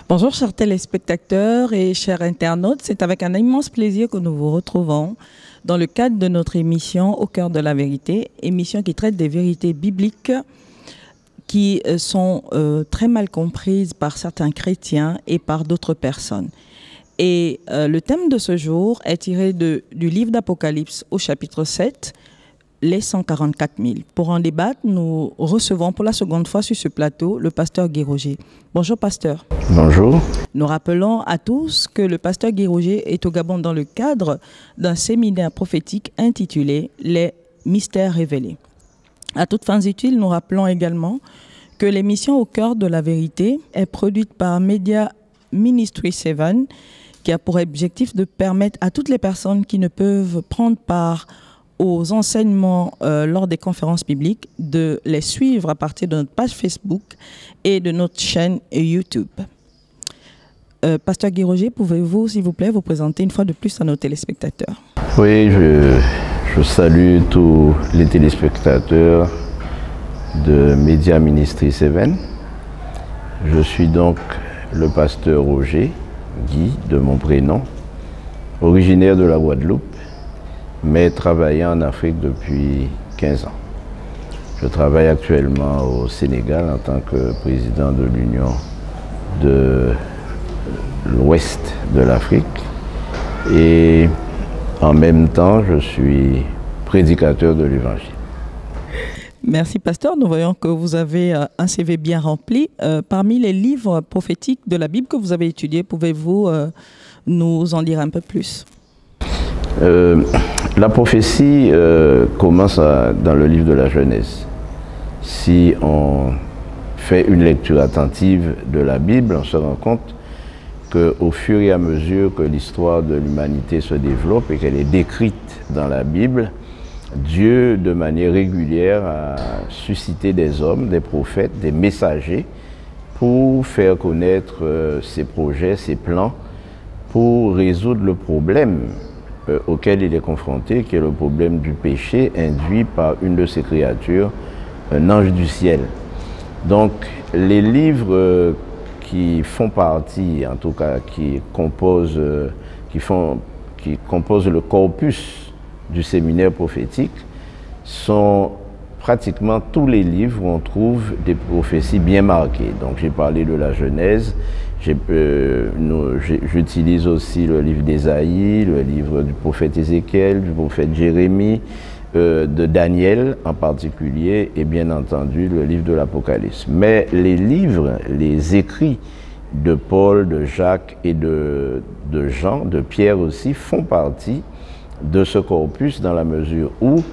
Bonjour chers téléspectateurs et chers internautes, c'est avec un immense plaisir que nous vous retrouvons dans le cadre de notre émission Au cœur de la vérité, émission qui traite des vérités bibliques qui sont très mal comprises par certains chrétiens et par d'autres personnes. Et le thème de ce jour est tiré du livre d'Apocalypse au chapitre 7, les 144 000. Pour en débattre, nous recevons pour la seconde fois sur ce plateau le pasteur Guy Roger. Bonjour pasteur. Bonjour. Nous rappelons à tous que le pasteur Guy Roger est au Gabon dans le cadre d'un séminaire prophétique intitulé « Les mystères révélés ». À toutes fins utiles, nous rappelons également que l'émission Au cœur de la vérité est produite par Media Ministry 7 qui a pour objectif de permettre à toutes les personnes qui ne peuvent prendre part aux enseignements lors des conférences bibliques de les suivre à partir de notre page Facebook et de notre chaîne YouTube. Pasteur Guy Roger, pouvez-vous, s'il vous plaît, vous présenter une fois de plus à nos téléspectateurs? Oui, je salue tous les téléspectateurs de Media Ministry 7. Je suis donc le pasteur Roger, Guy de mon prénom, originaire de la Guadeloupe, mais travaillant en Afrique depuis 15 ans. Je travaille actuellement au Sénégal en tant que président de l'Union de l'Ouest de l'Afrique et en même temps, je suis prédicateur de l'Évangile. Merci pasteur, nous voyons que vous avez un CV bien rempli. Parmi les livres prophétiques de la Bible que vous avez étudiés, pouvez-vous nous en dire un peu plus? La prophétie commence dans le livre de la Genèse. Si on fait une lecture attentive de la Bible, on se rend compte qu'au fur et à mesure que l'histoire de l'humanité se développe et qu'elle est décrite dans la Bible, Dieu, de manière régulière, a suscité des hommes, des prophètes, des messagers pour faire connaître ses projets, ses plans, pour résoudre le problème auquel il est confronté, qui est le problème du péché induit par une de ses créatures, un ange du ciel. Donc, les livres qui font partie, en tout cas qui composent le corpus du séminaire prophétique, sont pratiquement tous les livres où on trouve des prophéties bien marquées. Donc, j'ai parlé de la Genèse. J'utilise aussi le livre d'Ésaïe, le livre du prophète Ézéchiel, du prophète Jérémie, de Daniel en particulier, et bien entendu le livre de l'Apocalypse. Mais les livres, les écrits de Paul, de Jacques et de Jean, de Pierre aussi, font partie de ce corpus dans la mesure où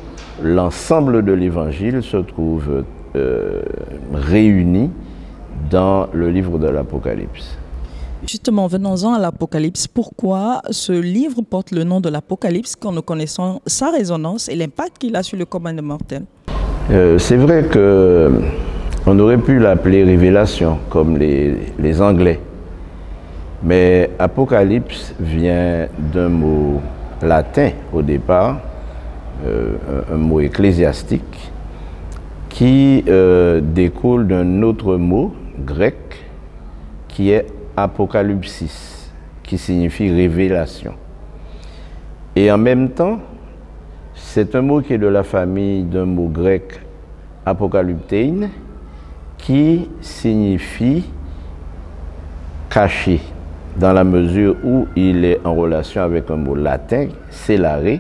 l'ensemble de l'Évangile se trouve réuni dans le livre de l'Apocalypse. Justement, venons-en à l'Apocalypse. Pourquoi ce livre porte le nom de l'Apocalypse quand nous connaissons sa résonance et l'impact qu'il a sur le commun des mortels? C'est vrai qu'on aurait pu l'appeler Révélation, comme les Anglais. Mais Apocalypse vient d'un mot latin au départ, un mot ecclésiastique, qui découle d'un autre mot grec qui est apocalypsis, qui signifie révélation. Et en même temps, c'est un mot qui est de la famille d'un mot grec apocalyptein, qui signifie caché, dans la mesure où il est en relation avec un mot latin, celare,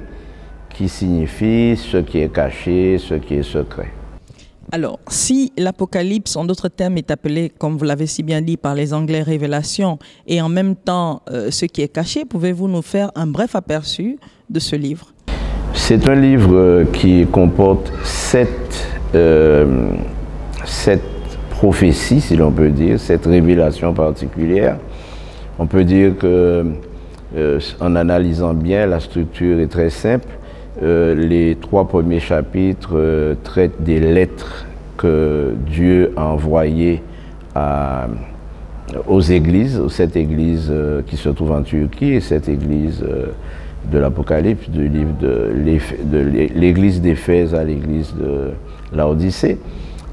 qui signifie ce qui est caché, ce qui est secret. Alors, si l'Apocalypse, en d'autres termes, est appelé, comme vous l'avez si bien dit par les Anglais, révélation, et en même temps ce qui est caché, pouvez-vous nous faire un bref aperçu de ce livre? C'est un livre qui comporte sept prophéties, si l'on peut dire, cette révélation particulière. On peut dire que, en analysant bien, la structure est très simple. Les 3 premiers chapitres traitent des lettres que Dieu a envoyées aux églises, aux 7 églises qui se trouvent en Turquie et 7 églises de l'Apocalypse, du livre de l'église d'Éphèse à l'église de Laodicée.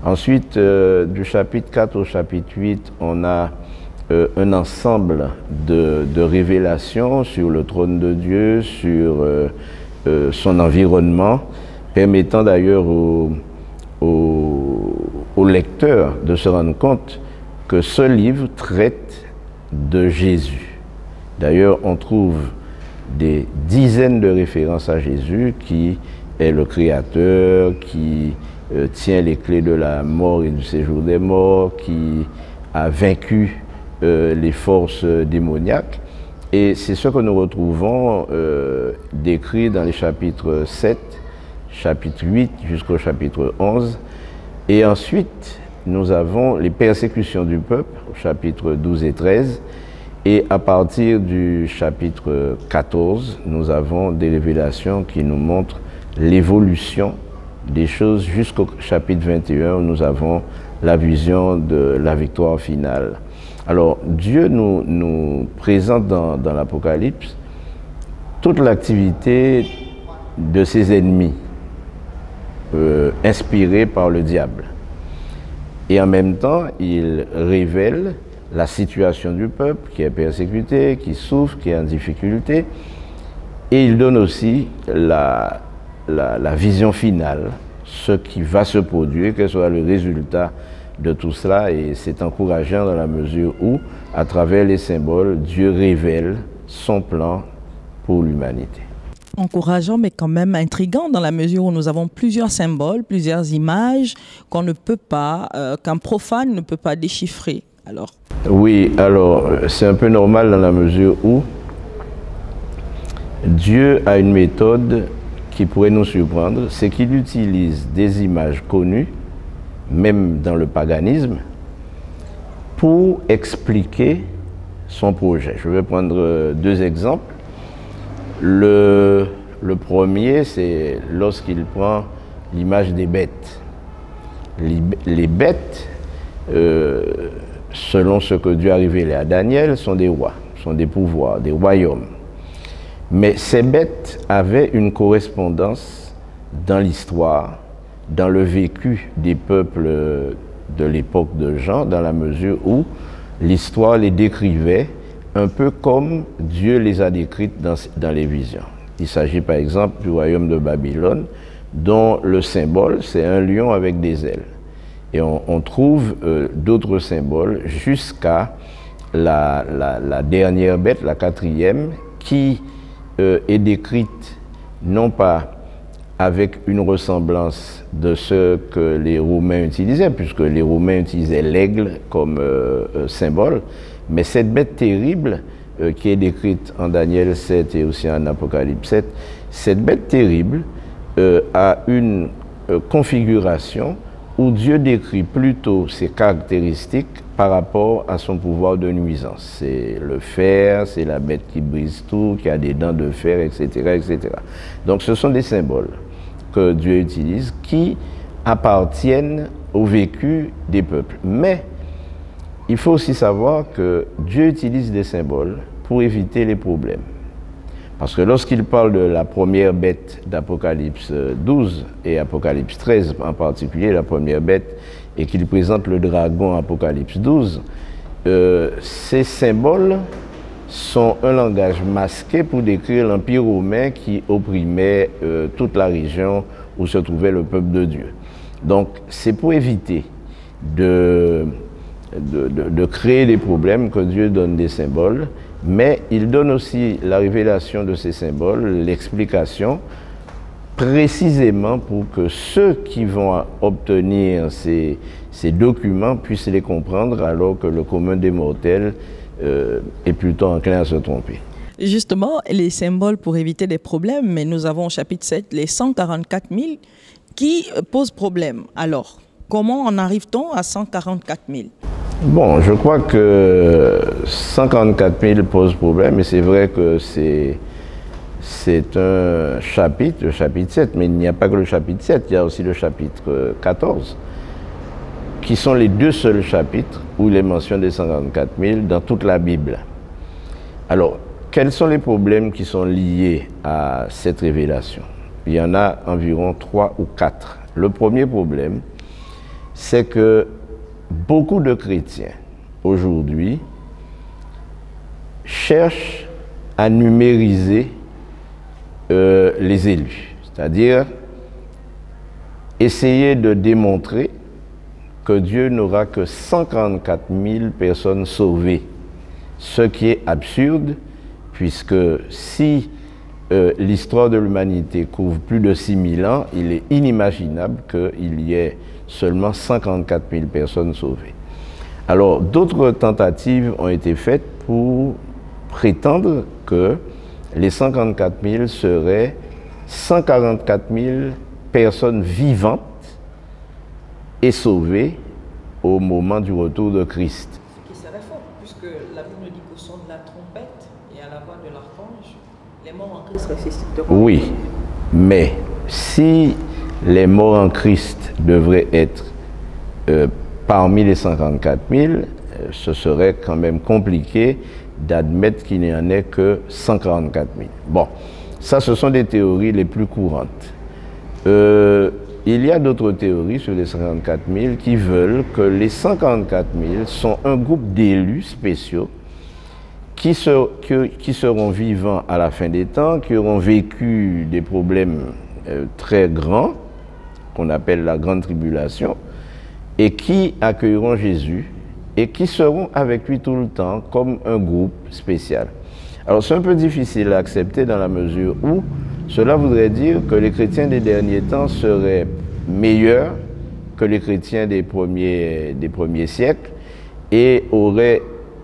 Ensuite, du chapitre 4 au chapitre 8, on a un ensemble de révélations sur le trône de Dieu, sur son environnement, permettant d'ailleurs au lecteur de se rendre compte que ce livre traite de Jésus. D'ailleurs, on trouve des dizaines de références à Jésus, qui est le Créateur, qui tient les clés de la mort et du séjour des morts, qui a vaincu les forces démoniaques. Et c'est ce que nous retrouvons décrit dans les chapitres 7, chapitre 8 jusqu'au chapitre 11. Et ensuite, nous avons les persécutions du peuple, au chapitre 12 et 13. Et à partir du chapitre 14, nous avons des révélations qui nous montrent l'évolution des choses jusqu'au chapitre 21, où nous avons la vision de la victoire finale. Alors, Dieu nous présente dans l'Apocalypse toute l'activité de ses ennemis, inspirés par le diable. Et en même temps, il révèle la situation du peuple qui est persécuté, qui souffre, qui est en difficulté. Et il donne aussi la vision finale, ce qui va se produire, quel sera le résultat de tout cela. Et c'est encourageant dans la mesure où, à travers les symboles, Dieu révèle son plan pour l'humanité. Encourageant, mais quand même intriguant, dans la mesure où nous avons plusieurs symboles, plusieurs images qu'on ne peut pas, qu'un profane ne peut pas déchiffrer. Alors. Oui, alors c'est un peu normal dans la mesure où Dieu a une méthode qui pourrait nous surprendre, c'est qu'il utilise des images connues, même dans le paganisme, pour expliquer son projet. Je vais prendre deux exemples. Le premier, c'est lorsqu'il prend l'image des bêtes. Les bêtes, selon ce que Dieu a révélé à Daniel, sont des rois, sont des pouvoirs, des royaumes. Mais ces bêtes avaient une correspondance dans l'histoire, dans le vécu des peuples de l'époque de Jean, dans la mesure où l'histoire les décrivait un peu comme Dieu les a décrites dans les visions. Il s'agit par exemple du royaume de Babylone, dont le symbole, c'est un lion avec des ailes. Et on trouve d'autres symboles jusqu'à la dernière bête, la quatrième, qui est décrite non pas avec une ressemblance de ce que les Romains utilisaient, puisque les Romains utilisaient l'aigle comme symbole, mais cette bête terrible qui est décrite en Daniel 7 et aussi en Apocalypse 7, cette bête terrible a une configuration où Dieu décrit plutôt ses caractéristiques par rapport à son pouvoir de nuisance. C'est le fer, c'est la bête qui brise tout, qui a des dents de fer, etc., etc. Donc ce sont des symboles que Dieu utilise qui appartiennent au vécu des peuples. Mais il faut aussi savoir que Dieu utilise des symboles pour éviter les problèmes. Parce que lorsqu'il parle de la première bête d'Apocalypse 12 et Apocalypse 13 en particulier, la première bête, et qu'il présente le dragon Apocalypse 12, ces symboles sont un langage masqué pour décrire l'Empire romain qui opprimait toute la région où se trouvait le peuple de Dieu. Donc c'est pour éviter de créer des problèmes que Dieu donne des symboles, mais il donne aussi la révélation de ces symboles, l'explication, précisément pour que ceux qui vont obtenir ces documents puissent les comprendre, alors que le commun des mortels est plutôt enclin à se tromper. Justement, les symboles pour éviter des problèmes, mais nous avons au chapitre 7 les 144 000 qui posent problème. Alors, comment en arrive-t-on à 144 000 ? Bon, je crois que 144 000 pose problème, et c'est vrai que c'est un chapitre, le chapitre 7, mais il n'y a pas que le chapitre 7, il y a aussi le chapitre 14, qui sont les deux seuls chapitres où il est mention des 144 000 dans toute la Bible. Alors, quels sont les problèmes qui sont liés à cette révélation? Il y en a environ 3 ou 4. Le premier problème, c'est que beaucoup de chrétiens, aujourd'hui, cherche à numériser les élus, c'est-à-dire essayer de démontrer que Dieu n'aura que 144 000 personnes sauvées, ce qui est absurde, puisque si l'histoire de l'humanité couvre plus de 6000 ans, il est inimaginable qu'il y ait seulement 54 000 personnes sauvées. Alors, d'autres tentatives ont été faites pour prétendre que les 54 000 seraient 144 000 personnes vivantes et sauvées au moment du retour de Christ. Ce qui serait faux, puisque la Bible nous dit qu'au son de la trompette et à la voix de l'archange, les morts en Christ ressusciteront. Oui, mais si les morts en Christ devraient être parmi les 54 000, ce serait quand même compliqué d'admettre qu'il n'y en ait que 144 000. Bon, ça, ce sont des théories les plus courantes. Il y a d'autres théories sur les 54 000 qui veulent que les 54 000 sont un groupe d'élus spéciaux qui seront vivants à la fin des temps, qui auront vécu des problèmes très grands, qu'on appelle la grande tribulation, et qui accueilleront Jésus et qui seront avec lui tout le temps comme un groupe spécial. Alors c'est un peu difficile à accepter dans la mesure où cela voudrait dire que les chrétiens des derniers temps seraient meilleurs que les chrétiens des premiers siècles et auraient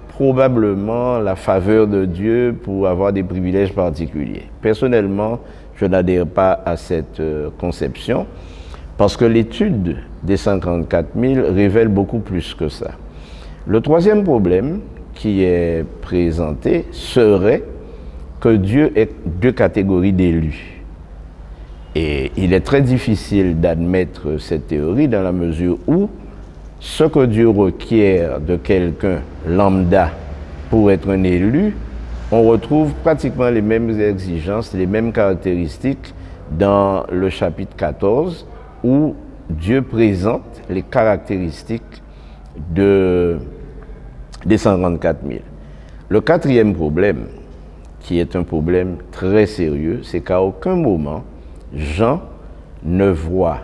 probablement la faveur de Dieu pour avoir des privilèges particuliers. Personnellement, je n'adhère pas à cette conception parce que l'étude des 54 000 révèle beaucoup plus que ça. Le troisième problème qui est présenté serait que Dieu ait deux catégories d'élus. Et il est très difficile d'admettre cette théorie dans la mesure où ce que Dieu requiert de quelqu'un lambda pour être un élu, on retrouve pratiquement les mêmes exigences, les mêmes caractéristiques dans le chapitre 14 où Dieu présente les caractéristiques des 144 000. Le quatrième problème, qui est un problème très sérieux, c'est qu'à aucun moment, Jean ne voit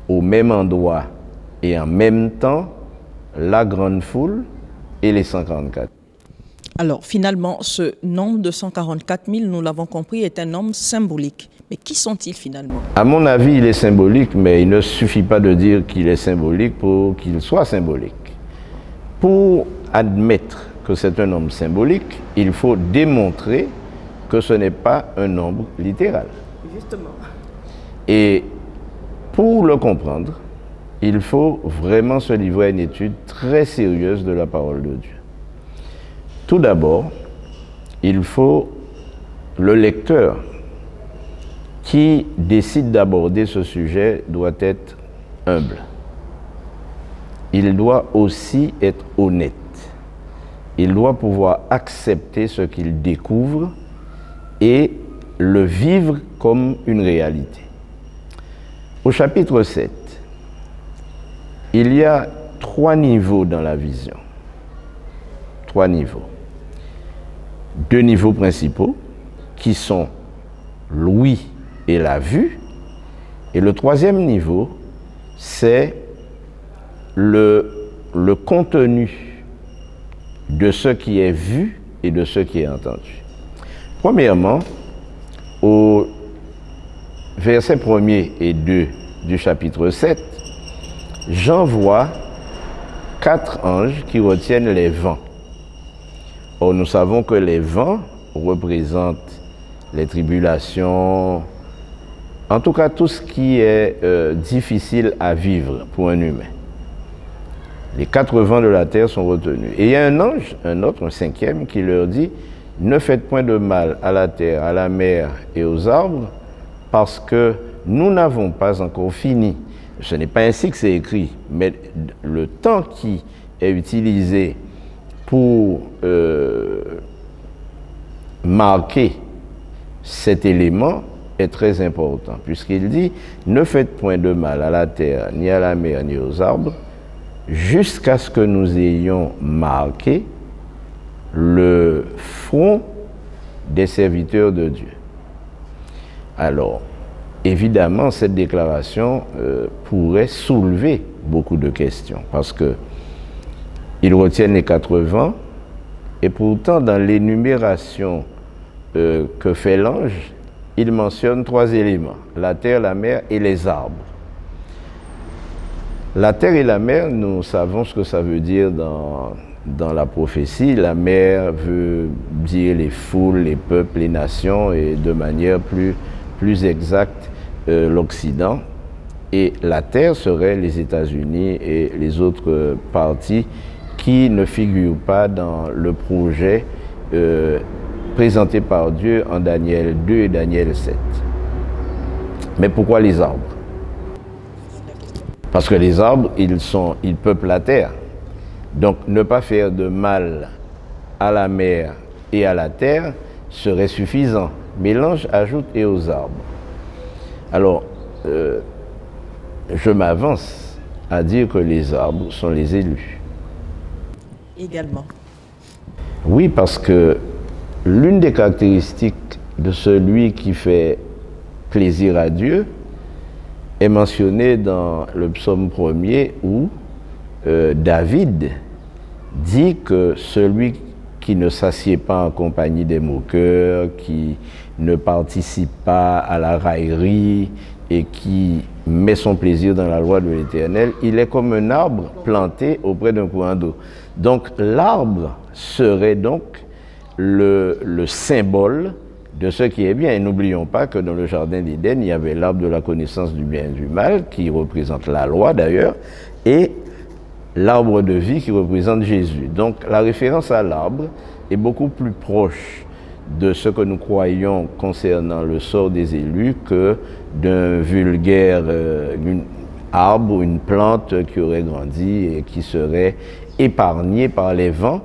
au même endroit et en même temps la grande foule et les 144. Alors finalement, ce nombre de 144 000, nous l'avons compris, est un nombre symbolique. Mais qui sont-ils finalement? À mon avis, il est symbolique, mais il ne suffit pas de dire qu'il est symbolique pour qu'il soit symbolique. Pour admettre que c'est un nombre symbolique, il faut démontrer que ce n'est pas un nombre littéral. Justement. Et pour le comprendre, il faut vraiment se livrer à une étude très sérieuse de la parole de Dieu. Tout d'abord, il faut le lecteur qui décide d'aborder ce sujet doit être humble. Il doit aussi être honnête. Il doit pouvoir accepter ce qu'il découvre et le vivre comme une réalité. Au chapitre 7, il y a 3 niveaux dans la vision. 3 niveaux. 2 niveaux principaux qui sont l'ouïe et la vue. Et le 3e niveau, c'est le contenu de ce qui est vu et de ce qui est entendu. Premièrement, au verset 1er et 2 du chapitre 7, Jean voit 4 anges qui retiennent les vents. Or, nous savons que les vents représentent les tribulations, en tout cas tout ce qui est difficile à vivre pour un humain. Les 4 vents de la terre sont retenus. Et il y a un ange, un autre, un 5e, qui leur dit « Ne faites point de mal à la terre, à la mer et aux arbres, parce que nous n'avons pas encore fini. » Ce n'est pas ainsi que c'est écrit, mais le temps qui est utilisé pour marquer cet élément est très important, puisqu'il dit « Ne faites point de mal à la terre, ni à la mer, ni aux arbres, jusqu'à ce que nous ayons marqué le front des serviteurs de Dieu. Alors, évidemment, cette déclaration pourrait soulever beaucoup de questions, parce que ils retiennent les 4 vents, et pourtant, dans l'énumération que fait l'ange, il mentionne 3 éléments, la terre, la mer et les arbres. La terre et la mer, nous savons ce que ça veut dire dans la prophétie. La mer veut dire les foules, les peuples, les nations, et de manière plus exacte, l'Occident. Et la terre serait les États-Unis et les autres parties qui ne figurent pas dans le projet présenté par Dieu en Daniel 2 et Daniel 7. Mais pourquoi les arbres? Parce que les arbres, ils peuplent la terre. Donc, ne pas faire de mal à la mer et à la terre serait suffisant. Mais l'ange ajoute et aux arbres. Alors, je m'avance à dire que les arbres sont les élus. Également. Oui, parce que l'une des caractéristiques de celui qui fait plaisir à Dieu est mentionnée dans le psaume 1er où David dit que celui qui ne s'assied pas en compagnie des moqueurs, qui ne participe pas à la raillerie et qui met son plaisir dans la loi de l'Éternel, il est comme un arbre planté auprès d'un courant d'eau. Donc l'arbre serait donc le symbole de ce qui est bien. Et n'oublions pas que dans le jardin d'Éden, il y avait l'arbre de la connaissance du bien et du mal, qui représente la loi d'ailleurs, et l'arbre de vie qui représente Jésus. Donc la référence à l'arbre est beaucoup plus proche de ce que nous croyons concernant le sort des élus que d'un vulgaire arbre ou une plante qui aurait grandi et qui serait épargnée par les vents,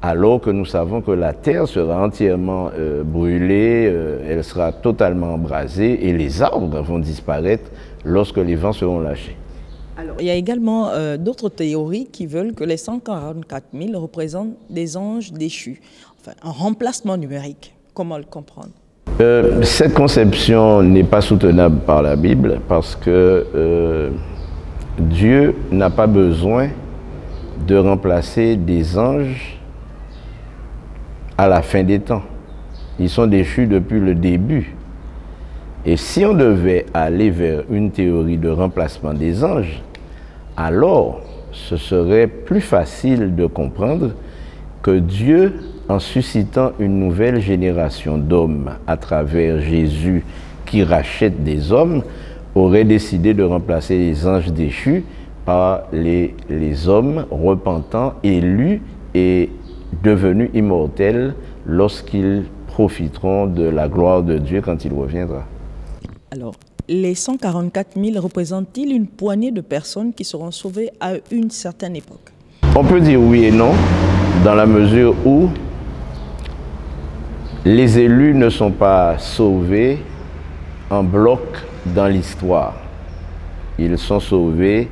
alors que nous savons que la terre sera entièrement brûlée, elle sera totalement embrasée et les arbres vont disparaître lorsque les vents seront lâchés. Alors, il y a également d'autres théories qui veulent que les 144 000 représentent des anges déchus, enfin un remplacement numérique. Comment le comprendre? Cette conception n'est pas soutenable par la Bible parce que Dieu n'a pas besoin de remplacer des anges à la fin des temps. Ils sont déchus depuis le début. Et si on devait aller vers une théorie de remplacement des anges, alors ce serait plus facile de comprendre que Dieu, en suscitant une nouvelle génération d'hommes à travers Jésus qui rachète des hommes, aurait décidé de remplacer les anges déchus par les hommes repentants, élus et devenus immortels lorsqu'ils profiteront de la gloire de Dieu quand il reviendra. Alors, les 144 000 représentent-ils une poignée de personnes qui seront sauvées à une certaine époque? On peut dire oui et non, dans la mesure où les élus ne sont pas sauvés en bloc dans l'histoire. Ils sont sauvés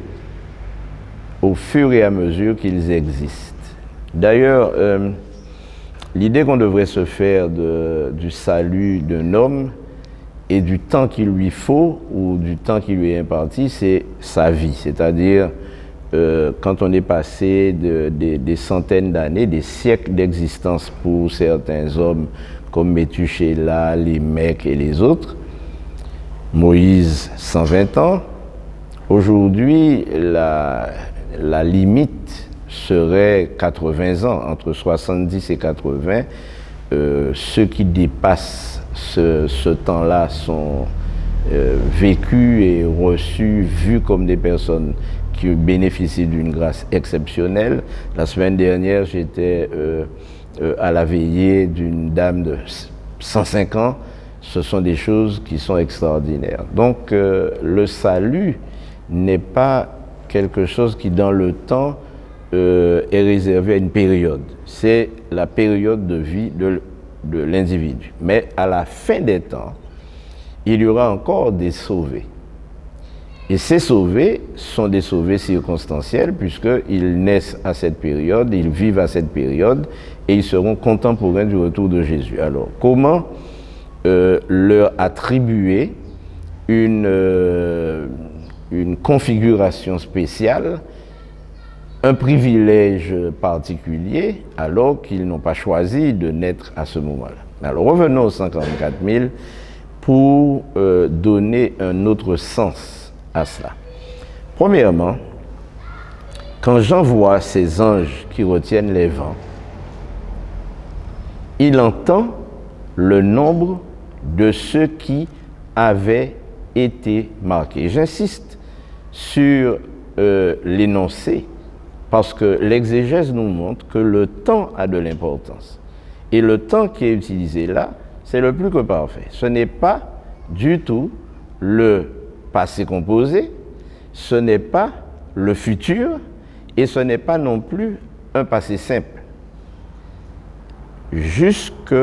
au fur et à mesure qu'ils existent. D'ailleurs, l'idée qu'on devrait se faire du salut d'un homme et du temps qu'il lui faut ou du temps qui lui est imparti, c'est sa vie. C'est-à-dire, quand on est passé des centaines d'années, des siècles d'existence pour certains hommes comme Métuséla, les Mecs et les autres, Moïse, 120 ans. Aujourd'hui, la limite serait 80 ans, entre 70 et 80. Ceux qui dépassent ce temps-là sont vécus et reçus, vus comme des personnes qui bénéficient d'une grâce exceptionnelle. La semaine dernière, j'étais à la veillée d'une dame de 105 ans. Ce sont des choses qui sont extraordinaires. Donc, le salut n'est pas quelque chose qui, dans le temps, est réservé à une période. C'est la période de vie de l'individu. Mais à la fin des temps, il y aura encore des sauvés. Et ces sauvés sont des sauvés circonstanciels puisqu'ils naissent à cette période, ils vivent à cette période et ils seront contemporains du retour de Jésus. Alors, comment leur attribuer une configuration spéciale, un privilège particulier, alors qu'ils n'ont pas choisi de naître à ce moment-là. Alors revenons aux 144 000 pour donner un autre sens à cela. Premièrement, quand Jean voit ces anges qui retiennent les vents, il entend le nombre de ceux qui avaient été marqués. J'insiste sur l'énoncé, parce que l'exégèse nous montre que le temps a de l'importance. Et le temps qui est utilisé là, c'est le plus que parfait. Ce n'est pas du tout le passé composé, ce n'est pas le futur, et ce n'est pas non plus un passé simple. Jusque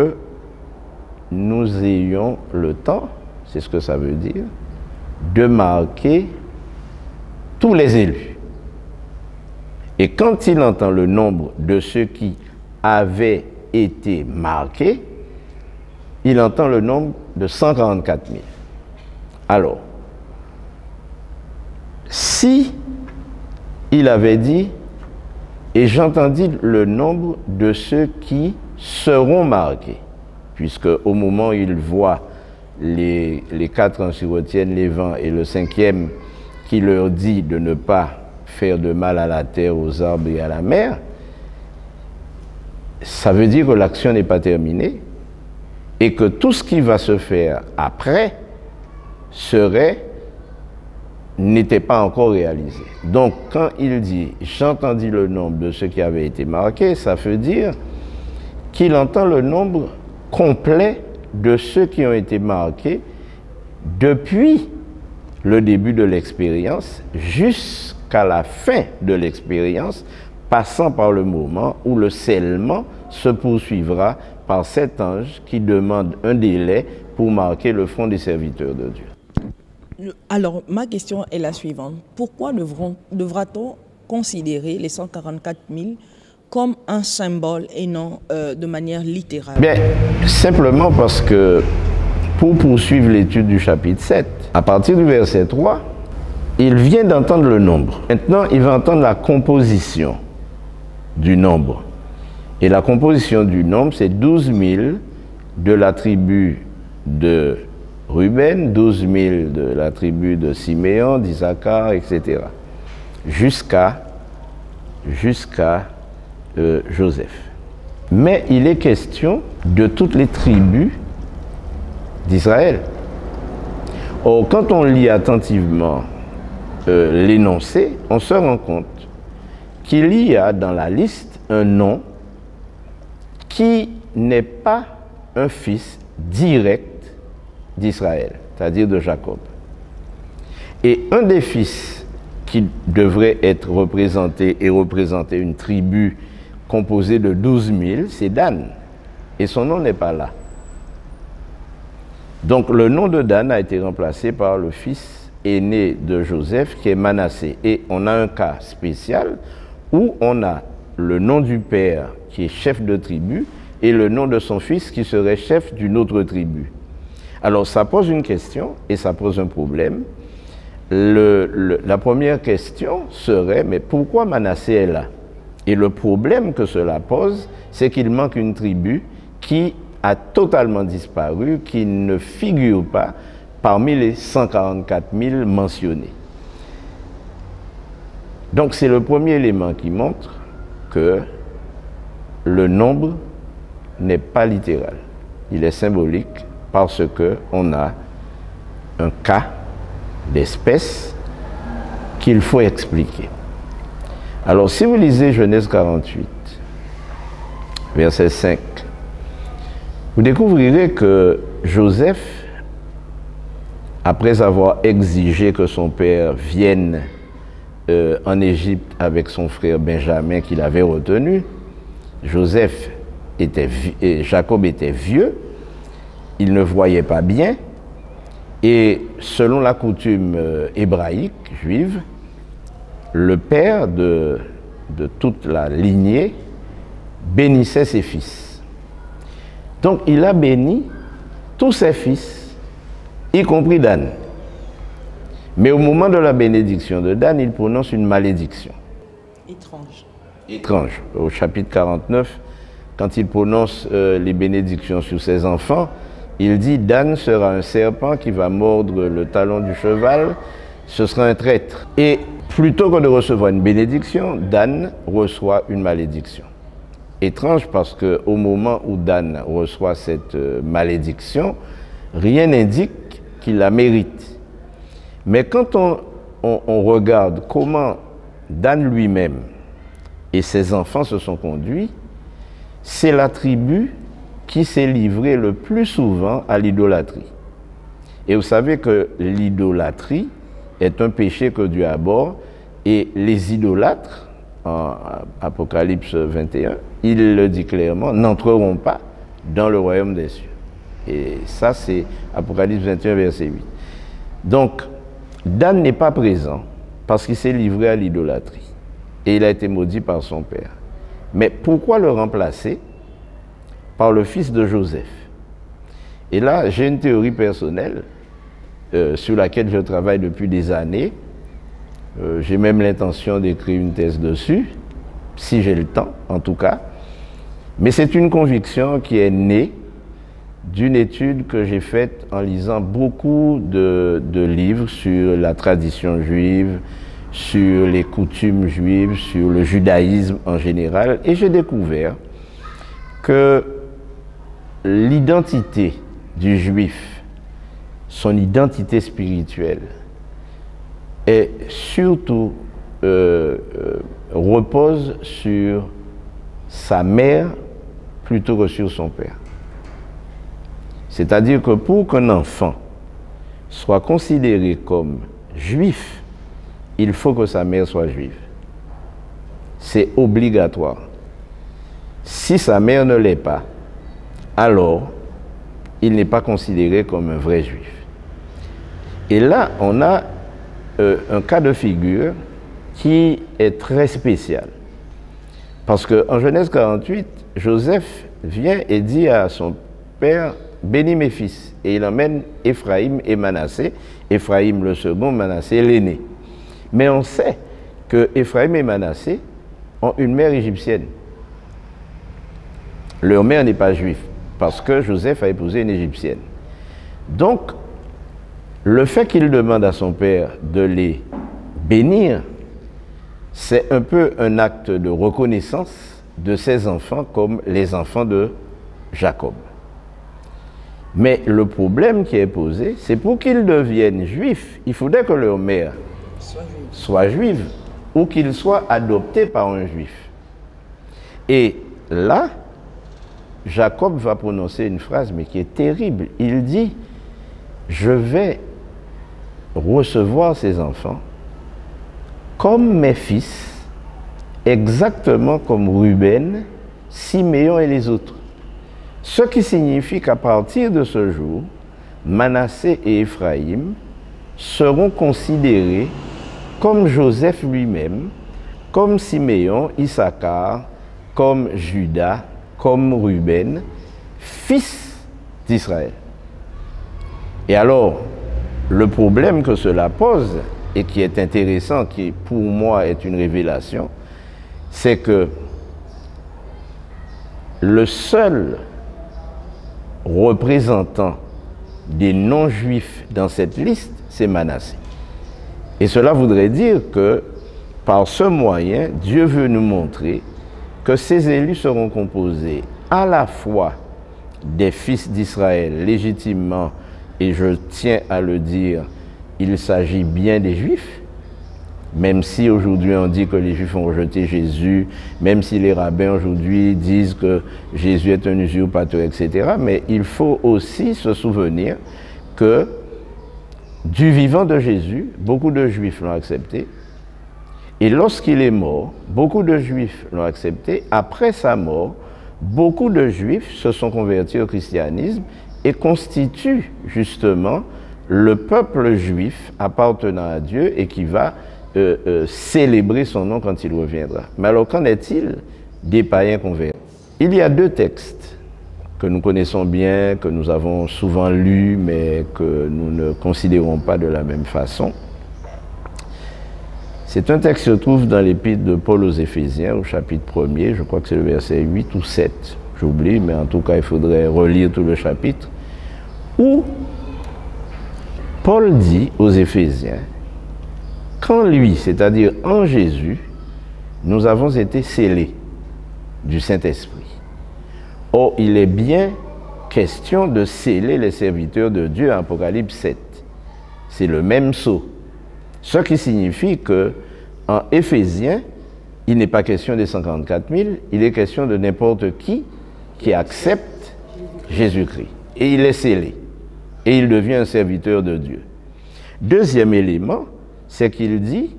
nous ayons le temps, c'est ce que ça veut dire, de marquer tous les élus. Et quand il entend le nombre de ceux qui avaient été marqués, il entend le nombre de 144 000. Alors, si il avait dit, et j'entendis le nombre de ceux qui seront marqués, puisque au moment où il voit les 4 anges qui retiennent les vents et le 5e qui leur dit de ne pas faire de mal à la terre, aux arbres et à la mer, ça veut dire que l'action n'est pas terminée et que tout ce qui va se faire après n'était pas encore réalisé. Donc quand il dit « j'entendis le nombre de ceux qui avaient été marqués », ça veut dire qu'il entend le nombre complet de ceux qui ont été marqués depuis le début de l'expérience jusqu'à la fin de l'expérience, passant par le moment où le scellement se poursuivra par cet ange qui demande un délai pour marquer le front des serviteurs de Dieu. Alors, ma question est la suivante. Pourquoi devra-t-on considérer les 144 000 comme un symbole et non de manière littérale? Bien, simplement parce que pour poursuivre l'étude du chapitre 7, à partir du verset 3, il vient d'entendre le nombre. Maintenant, il va entendre la composition du nombre. Et la composition du nombre, c'est 12 000 de la tribu de Ruben, 12 000 de la tribu de Siméon, d'Isaacar, etc. Jusqu'à Joseph. Mais il est question de toutes les tribus d'Israël. Or, quand on lit attentivement l'énoncé, on se rend compte qu'il y a dans la liste un nom qui n'est pas un fils direct d'Israël, c'est-à-dire de Jacob. Et un des fils qui devrait être représenté et représenter une tribu composée de 12 000, c'est Dan. Et son nom n'est pas là. Donc le nom de Dan a été remplacé par le fils aîné de Joseph qui est Manassé. Et on a un cas spécial où on a le nom du père qui est chef de tribu et le nom de son fils qui serait chef d'une autre tribu. Alors ça pose une question et ça pose un problème. La première question serait, mais pourquoi Manassé est là? Et le problème que cela pose, c'est qu'il manque une tribu qui a totalement disparu, qui ne figure pas parmi les 144 000 mentionnés. Donc c'est le premier élément qui montre que le nombre n'est pas littéral. Il est symbolique parce qu'on a un cas d'espèce qu'il faut expliquer. Alors si vous lisez Genèse 48, verset 5, vous découvrirez que Joseph, après avoir exigé que son père vienne en Égypte avec son frère Benjamin qu'il avait retenu, Jacob était vieux, il ne voyait pas bien, Et selon la coutume hébraïque, juive, le père de toute la lignée bénissait ses fils. Donc il a béni tous ses fils, y compris Dan. Mais au moment de la bénédiction de Dan, il prononce une malédiction. Étrange. Étrange. Au chapitre 49, quand il prononce les bénédictions sur ses enfants, il dit « Dan sera un serpent qui va mordre le talon du cheval, ce sera un traître. » Et plutôt que de recevoir une bénédiction, Dan reçoit une malédiction. Étrange parce qu'au moment où Dan reçoit cette malédiction, rien n'indique qu'il la mérite. Mais quand on regarde comment Dan lui-même et ses enfants se sont conduits, c'est la tribu qui s'est livrée le plus souvent à l'idolâtrie. Et vous savez que l'idolâtrie est un péché que Dieu abhorre, et les idolâtres, en Apocalypse 21, il le dit clairement, n'entreront pas dans le royaume des cieux. Et ça, c'est Apocalypse 21, verset 8. Donc, Dan n'est pas présent parce qu'il s'est livré à l'idolâtrie. Et il a été maudit par son père. Mais pourquoi le remplacer par le fils de Joseph? Et là, j'ai une théorie personnelle sur laquelle je travaille depuis des années. J'ai même l'intention d'écrire une thèse dessus, si j'ai le temps, en tout cas. Mais c'est une conviction qui est née d'une étude que j'ai faite en lisant beaucoup de livres sur la tradition juive, sur les coutumes juives, sur le judaïsme en général. Et j'ai découvert que l'identité du juif, son identité spirituelle, et surtout repose sur sa mère plutôt que sur son père. C'est-à-dire que pour qu'un enfant soit considéré comme juif, il faut que sa mère soit juive. C'est obligatoire. Si sa mère ne l'est pas, alors il n'est pas considéré comme un vrai juif. Et là, on a un cas de figure qui est très spécial. Parce qu'en Genèse 48, Joseph vient et dit à son père, « Bénis mes fils ». Et il emmène Éphraïm et Manassé. Éphraïm le second, Manassé l'aîné. Mais on sait que Éphraïm et Manassé ont une mère égyptienne. Leur mère n'est pas juive, parce que Joseph a épousé une égyptienne. Donc, le fait qu'il demande à son père de les bénir, c'est un peu un acte de reconnaissance de ses enfants comme les enfants de Jacob. Mais le problème qui est posé, c'est pour qu'ils deviennent juifs, il faudrait que leur mère soit juive ou qu'ils soient adoptés par un juif. Et là, Jacob va prononcer une phrase, mais qui est terrible. Il dit, je vais recevoir ces enfants comme mes fils, exactement comme Ruben, Siméon et les autres. Ce qui signifie qu'à partir de ce jour, Manassé et Éphraïm seront considérés comme Joseph lui-même, comme Siméon, Issachar, comme Judas, comme Ruben, fils d'Israël. Et alors, le problème que cela pose, et qui est intéressant, qui pour moi est une révélation, c'est que le seul représentant des non-juifs dans cette liste, c'est Manassé. Et cela voudrait dire que par ce moyen, Dieu veut nous montrer que ces élus seront composés à la fois des fils d'Israël légitimement, et je tiens à le dire, il s'agit bien des Juifs, même si aujourd'hui on dit que les Juifs ont rejeté Jésus, même si les rabbins aujourd'hui disent que Jésus est un usurpateur, etc. Mais il faut aussi se souvenir que du vivant de Jésus, beaucoup de Juifs l'ont accepté. Et lorsqu'il est mort, beaucoup de Juifs l'ont accepté. Après sa mort, beaucoup de Juifs se sont convertis au christianisme et constituent justement le peuple juif appartenant à Dieu et qui va célébrer son nom quand il reviendra. Mais alors, qu'en est-il des païens convertis? Il y a deux textes que nous connaissons bien, que nous avons souvent lus, mais que nous ne considérons pas de la même façon. C'est un texte qui se trouve dans l'épître de Paul aux Éphésiens, au chapitre 1er, je crois que c'est le verset 8 ou 7, j'oublie, mais en tout cas, il faudrait relire tout le chapitre, où Paul dit aux Éphésiens qu'en lui, c'est-à-dire en Jésus, nous avons été scellés du Saint-Esprit. Or, il est bien question de sceller les serviteurs de Dieu en Apocalypse 7. C'est le même sceau. Ce qui signifie que en Éphésiens, il n'est pas question des 54 000, il est question de n'importe qui accepte Jésus-Christ. Et il est scellé. Et il devient un serviteur de Dieu. Deuxième élément, c'est qu'il dit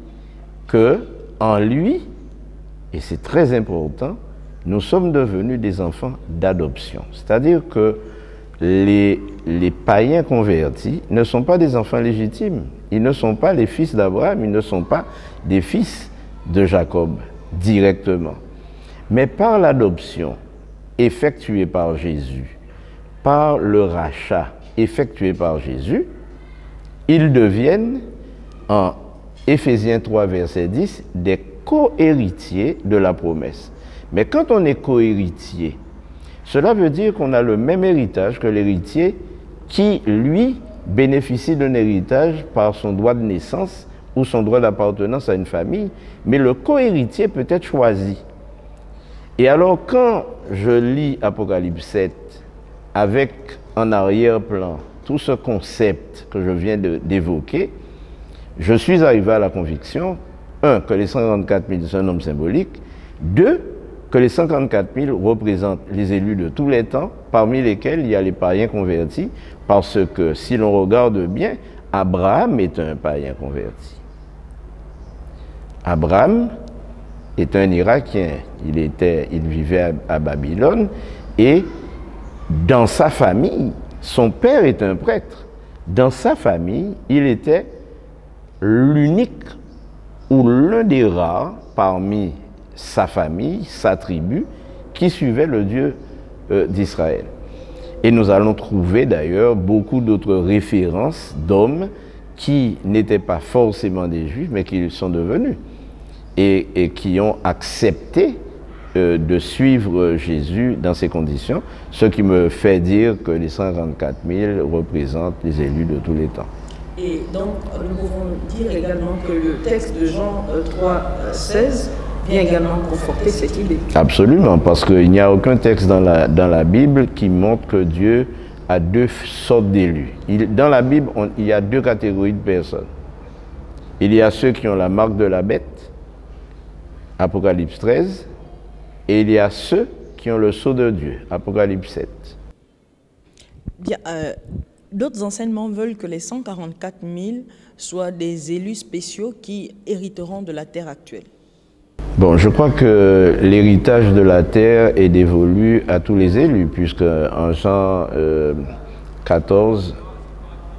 que en lui, et c'est très important, nous sommes devenus des enfants d'adoption. C'est-à-dire que les païens convertis ne sont pas des enfants légitimes. Ils ne sont pas les fils d'Abraham, ils ne sont pas des fils de Jacob directement. Mais par l'adoption effectuée par Jésus, par le rachat effectué par Jésus, ils deviennent, en Éphésiens 3, verset 10, des co-héritiers de la promesse. Mais quand on est co-héritier, cela veut dire qu'on a le même héritage que l'héritier qui, lui, bénéficie d'un héritage par son droit de naissance ou son droit d'appartenance à une famille, mais le co-héritier peut être choisi. Et alors, quand je lis Apocalypse 7 avec en arrière-plan tout ce concept que je viens d'évoquer, je suis arrivé à la conviction, 1, que les 54 000 sont un nombre symbolique, 2, que les 54 000 représentent les élus de tous les temps, parmi lesquels il y a les païens convertis, parce que si l'on regarde bien, Abraham est un païen converti. Abraham est un Irakien, il vivait à Babylone, et dans sa famille, son père est un prêtre. Dans sa famille, il était l'unique ou l'un des rares parmi sa famille, sa tribu, qui suivait le Dieu d'Israël. Et nous allons trouver d'ailleurs beaucoup d'autres références d'hommes qui n'étaient pas forcément des Juifs, mais qui le sont devenus, et qui ont accepté de suivre Jésus dans ces conditions, ce qui me fait dire que les 134 000 représentent les élus de tous les temps. Et donc, nous pouvons dire également que le texte de Jean 3, 16 vient également conforter cette idée. Absolument, parce qu'il n'y a aucun texte dans la Bible qui montre que Dieu a deux sortes d'élus. Dans la Bible, il y a deux catégories de personnes. Il y a ceux qui ont la marque de la bête, Apocalypse 13, et il y a ceux qui ont le sceau de Dieu, Apocalypse 7. Bien, d'autres enseignements veulent que les 144 000 soient des élus spéciaux qui hériteront de la terre actuelle. Bon, je crois que l'héritage de la terre est dévolu à tous les élus, puisque en Jean 14,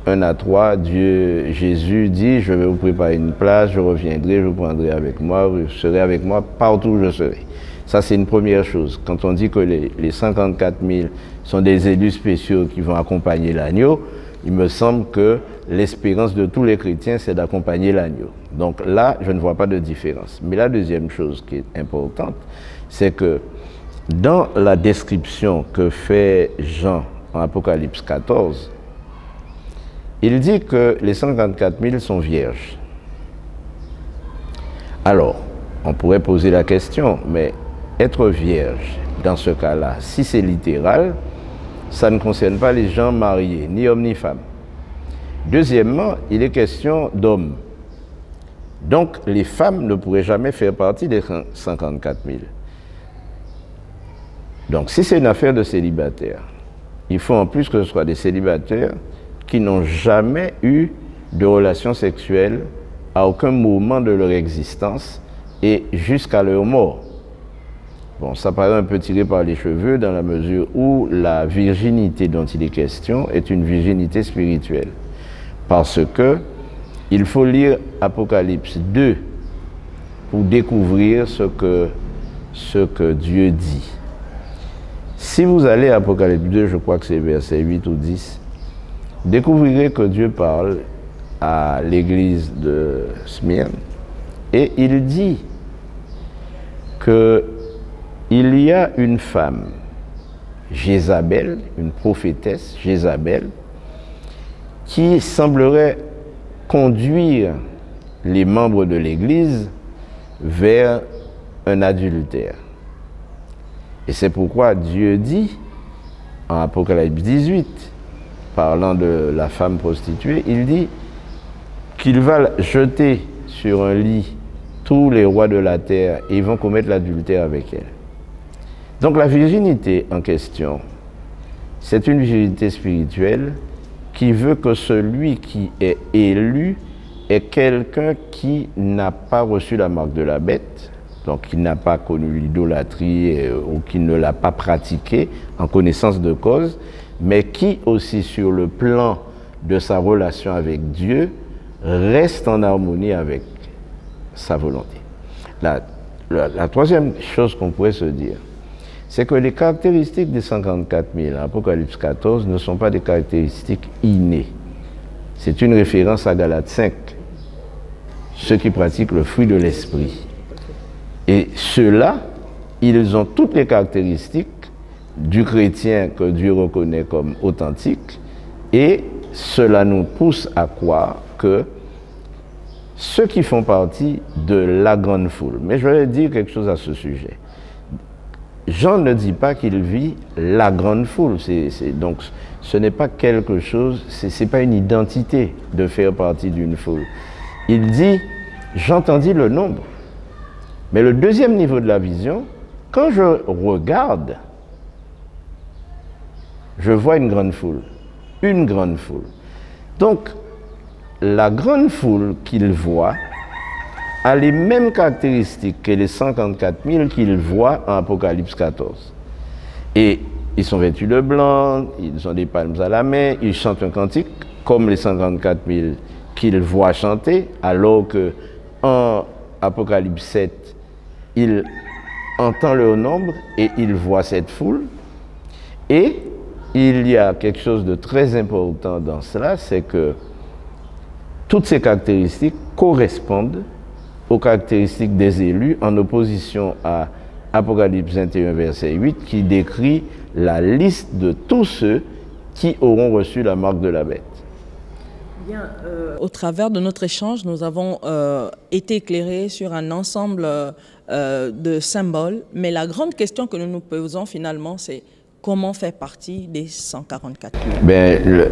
1 à 3, Jésus dit, je vais vous préparer une place, je reviendrai, je vous prendrai avec moi, vous serez avec moi partout où je serai. Ça, c'est une première chose. Quand on dit que les 54 000 sont des élus spéciaux qui vont accompagner l'agneau, il me semble que l'espérance de tous les chrétiens, c'est d'accompagner l'agneau. Donc là, je ne vois pas de différence. Mais la deuxième chose qui est importante, c'est que dans la description que fait Jean en Apocalypse 14, il dit que les 144 000 sont vierges. Alors, on pourrait poser la question, mais être vierge, dans ce cas-là, si c'est littéral, ça ne concerne pas les gens mariés, ni hommes ni femmes. Deuxièmement, il est question d'hommes. Donc, les femmes ne pourraient jamais faire partie des 54 000. Donc, si c'est une affaire de célibataires, il faut en plus que ce soit des célibataires qui n'ont jamais eu de relations sexuelles à aucun moment de leur existence et jusqu'à leur mort. Bon, ça paraît un peu tiré par les cheveux dans la mesure où la virginité dont il est question est une virginité spirituelle. Parce que il faut lire Apocalypse 2 pour découvrir ce que Dieu dit. Si vous allez à Apocalypse 2, je crois que c'est verset 8 ou 10, découvrirez que Dieu parle à l'église de Smyrne et il dit qu'il y a une femme, Jézabel, une prophétesse, Jézabel, qui semblerait conduire les membres de l'église vers un adultère. Et c'est pourquoi Dieu dit, en Apocalypse 18, parlant de la femme prostituée, il dit qu'il va jeter sur un lit tous les rois de la terre et ils vont commettre l'adultère avec elle. Donc la virginité en question, c'est une virginité spirituelle qui veut que celui qui est élu est quelqu'un qui n'a pas reçu la marque de la bête, donc qui n'a pas connu l'idolâtrie ou qui ne l'a pas pratiquée en connaissance de cause, mais qui aussi sur le plan de sa relation avec Dieu reste en harmonie avec sa volonté. La troisième chose qu'on pourrait se dire, c'est que les caractéristiques des 54 000 Apocalypse 14 ne sont pas des caractéristiques innées. C'est une référence à Galates 5, ceux qui pratiquent le fruit de l'esprit. Et ceux-là, ils ont toutes les caractéristiques du chrétien que Dieu reconnaît comme authentique, et cela nous pousse à croire que ceux qui font partie de la grande foule, mais je vais dire quelque chose à ce sujet. Jean ne dit pas qu'il vit la grande foule, donc ce n'est pas quelque chose, c'est pas une identité de faire partie d'une foule. Il dit, j'entendis le nombre. Mais le deuxième niveau de la vision, quand je regarde, je vois une grande foule. Une grande foule. Donc, la grande foule qu'il voit a les mêmes caractéristiques que les 54 000 qu'il voit en Apocalypse 14. Et ils sont vêtus de blanc, ils ont des palmes à la main, ils chantent un cantique comme les 54 000 qu'il voit chanter, alors que en Apocalypse 7, il entend leur nombre et il voit cette foule. Et il y a quelque chose de très important dans cela, c'est que toutes ces caractéristiques correspondent aux caractéristiques des élus en opposition à Apocalypse 21, verset 8, qui décrit la liste de tous ceux qui auront reçu la marque de la bête. Bien, au travers de notre échange, nous avons été éclairés sur un ensemble de symboles, mais la grande question que nous nous posons finalement, c'est comment faire partie des 144 000?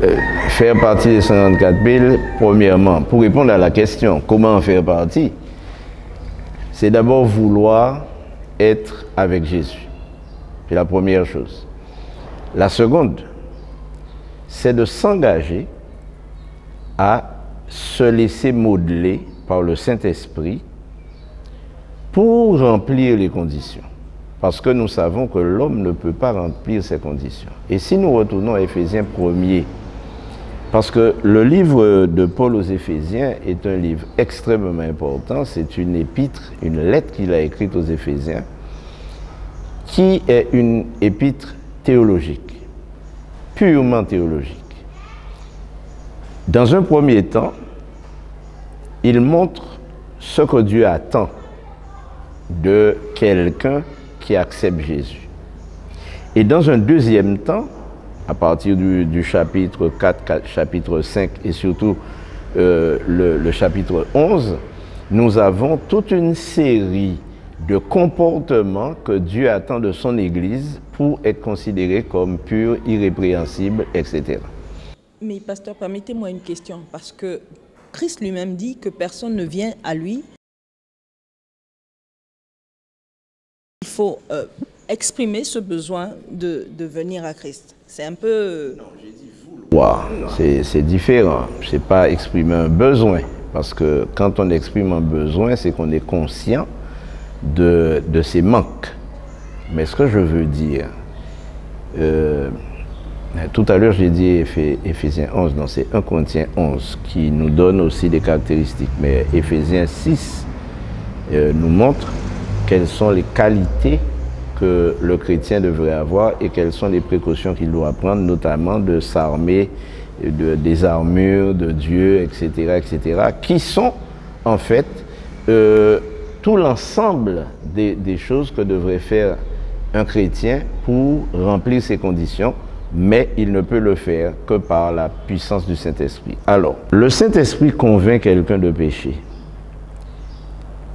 Faire partie des 144 000, premièrement, pour répondre à la question, comment en faire partie, c'est d'abord vouloir être avec Jésus. C'est la première chose. La seconde, c'est de s'engager à se laisser modeler par le Saint-Esprit pour remplir les conditions. Parce que nous savons que l'homme ne peut pas remplir ces conditions. Et si nous retournons à Éphésiens 1er, parce que le livre de Paul aux Éphésiens est un livre extrêmement important, c'est une épître, une lettre qu'il a écrite aux Éphésiens, qui est une épître théologique, purement théologique. Dans un premier temps, il montre ce que Dieu attend de quelqu'un qui accepte Jésus. Et dans un deuxième temps, à partir du chapitre 4, chapitre 5 et surtout le chapitre 11, nous avons toute une série de comportements que Dieu attend de son Église pour être considéré comme pur, irrépréhensible, etc. Mais pasteur, permettez-moi une question, parce que Christ lui-même dit que personne ne vient à lui. Il faut exprimer ce besoin de venir à Christ. C'est un peu... Non, j'ai dit vouloir. C'est différent. Ce n'est pas exprimer un besoin. Parce que quand on exprime un besoin, c'est qu'on est conscient de ses manques. Mais ce que je veux dire, Tout à l'heure, j'ai dit Éphésiens 11, non, c'est 1 Corinthiens 11 qui nous donne aussi des caractéristiques. Mais Éphésiens 6 nous montre quelles sont les qualités que le chrétien devrait avoir et quelles sont les précautions qu'il doit prendre, notamment de s'armer des armures de Dieu, etc., qui sont en fait tout l'ensemble des choses que devrait faire un chrétien pour remplir ces conditions, mais il ne peut le faire que par la puissance du Saint-Esprit. Alors, le Saint-Esprit convainc quelqu'un de péché.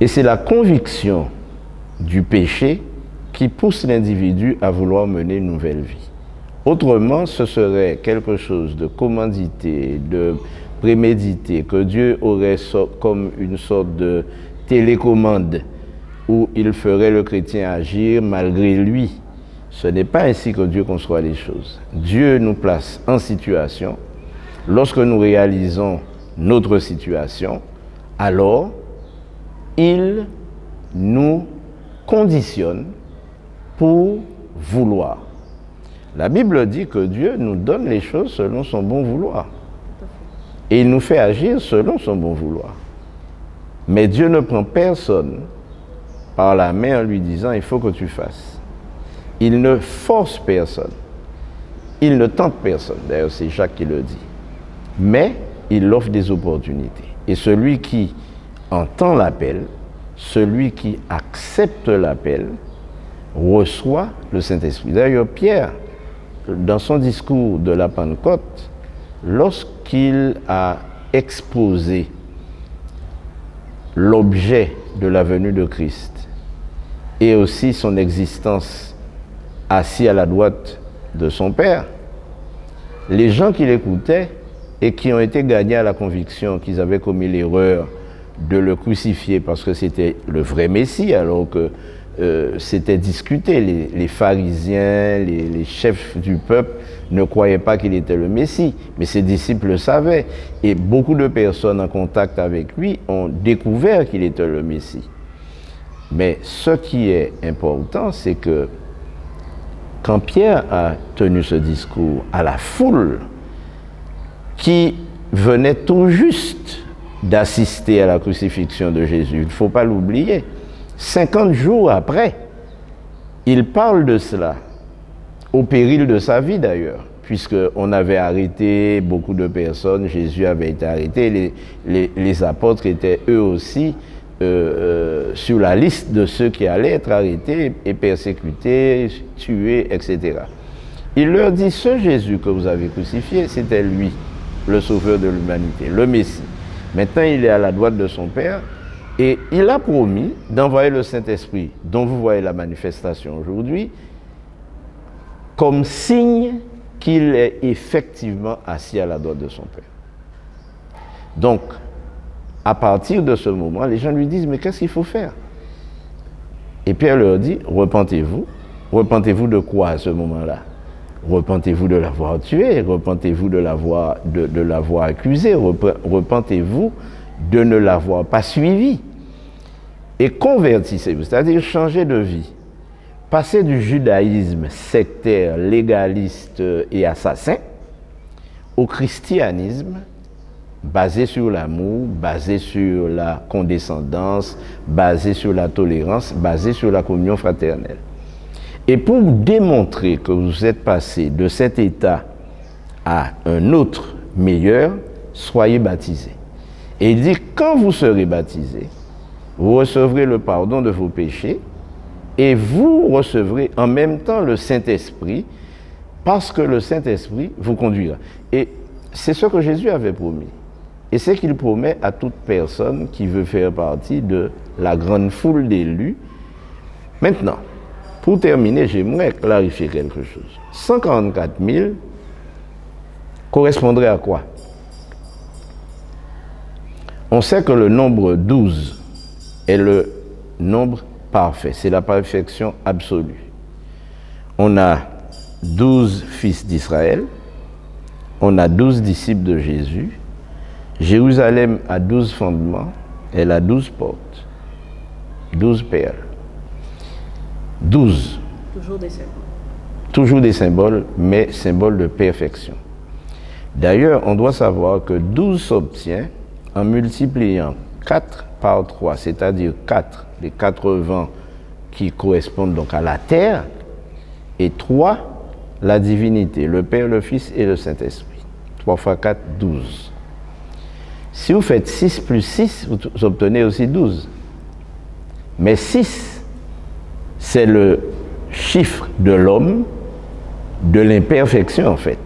Et c'est la conviction du péché qui pousse l'individu à vouloir mener une nouvelle vie. Autrement, ce serait quelque chose de commandité, de prémédité, que Dieu aurait comme une sorte de télécommande où il ferait le chrétien agir malgré lui. Ce n'est pas ainsi que Dieu conçoit les choses. Dieu nous place en situation. Lorsque nous réalisons notre situation, alors il nous conditionne pour vouloir. La Bible dit que Dieu nous donne les choses selon son bon vouloir. Et il nous fait agir selon son bon vouloir. Mais Dieu ne prend personne par la main en lui disant « il faut que tu fasses ». Il ne force personne. Il ne tente personne. D'ailleurs, c'est Jacques qui le dit. Mais il offre des opportunités. Et celui qui entend l'appel, celui qui accepte l'appel, reçoit le Saint-Esprit. D'ailleurs, Pierre, dans son discours de la Pentecôte, lorsqu'il a exposé l'objet de la venue de Christ et aussi son existence assis à la droite de son Père, les gens qui l'écoutaient et qui ont été gagnés à la conviction qu'ils avaient commis l'erreur de le crucifier parce que c'était le vrai Messie, alors que c'était discuté. Les pharisiens, les chefs du peuple ne croyaient pas qu'il était le Messie, mais ses disciples le savaient. Et beaucoup de personnes en contact avec lui ont découvert qu'il était le Messie. Mais ce qui est important, c'est que quand Pierre a tenu ce discours à la foule qui venait tout juste d'assister à la crucifixion de Jésus, il ne faut pas l'oublier, 50 jours après, il parle de cela, au péril de sa vie d'ailleurs, puisqu'on avait arrêté beaucoup de personnes, Jésus avait été arrêté, les apôtres étaient eux aussi sur la liste de ceux qui allaient être arrêtés et persécutés, tués, etc. Il leur dit, ce Jésus que vous avez crucifié, c'était lui, le sauveur de l'humanité, le Messie. Maintenant, il est à la droite de son Père et il a promis d'envoyer le Saint-Esprit, dont vous voyez la manifestation aujourd'hui, comme signe qu'il est effectivement assis à la droite de son Père. Donc, à partir de ce moment, les gens lui disent, mais qu'est-ce qu'il faut faire? Et Pierre leur dit, repentez-vous. Repentez-vous de quoi à ce moment-là? Repentez-vous de l'avoir tué, repentez-vous de l'avoir accusé, repentez-vous de ne l'avoir pas suivi. Et convertissez-vous, c'est-à-dire changez de vie. Passez du judaïsme sectaire, légaliste et assassin au christianisme basé sur l'amour, basé sur la condescendance, basé sur la tolérance, basé sur la communion fraternelle. Et pour démontrer que vous êtes passé de cet état à un autre meilleur, soyez baptisés. Et il dit, quand vous serez baptisés, vous recevrez le pardon de vos péchés et vous recevrez en même temps le Saint-Esprit, parce que le Saint-Esprit vous conduira. Et c'est ce que Jésus avait promis. Et c'est qu'il promet à toute personne qui veut faire partie de la grande foule d'élus. Maintenant, pour terminer, j'aimerais clarifier quelque chose. 144 000 correspondrait à quoi? On sait que le nombre 12 est le nombre parfait, c'est la perfection absolue. On a 12 fils d'Israël, on a 12 disciples de Jésus, Jérusalem a 12 fondements, elle a 12 portes, 12 perles. 12. Toujours des serpents. toujours des symboles, mais symboles de perfection. D'ailleurs, on doit savoir que 12 s'obtient en multipliant 4 par 3, c'est-à-dire 4, les 4 vents qui correspondent donc à la terre, et 3, la divinité, le Père, le Fils et le Saint-Esprit. 3 fois 4, 12. Si vous faites 6 plus 6, vous obtenez aussi 12. Mais 6, c'est le chiffre de l'homme, de l'imperfection en fait.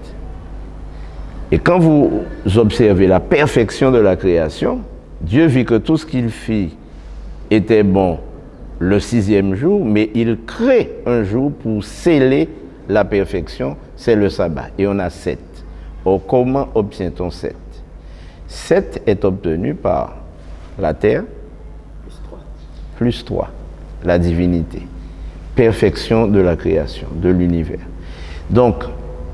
Et quand vous observez la perfection de la création, Dieu vit que tout ce qu'il fit était bon le 6e jour, mais il crée un jour pour sceller la perfection, c'est le sabbat. Et on a 7. Or, comment obtient-on 7? 7 est obtenu par la terre plus 3, la divinité. Perfection de la création, de l'univers. Donc,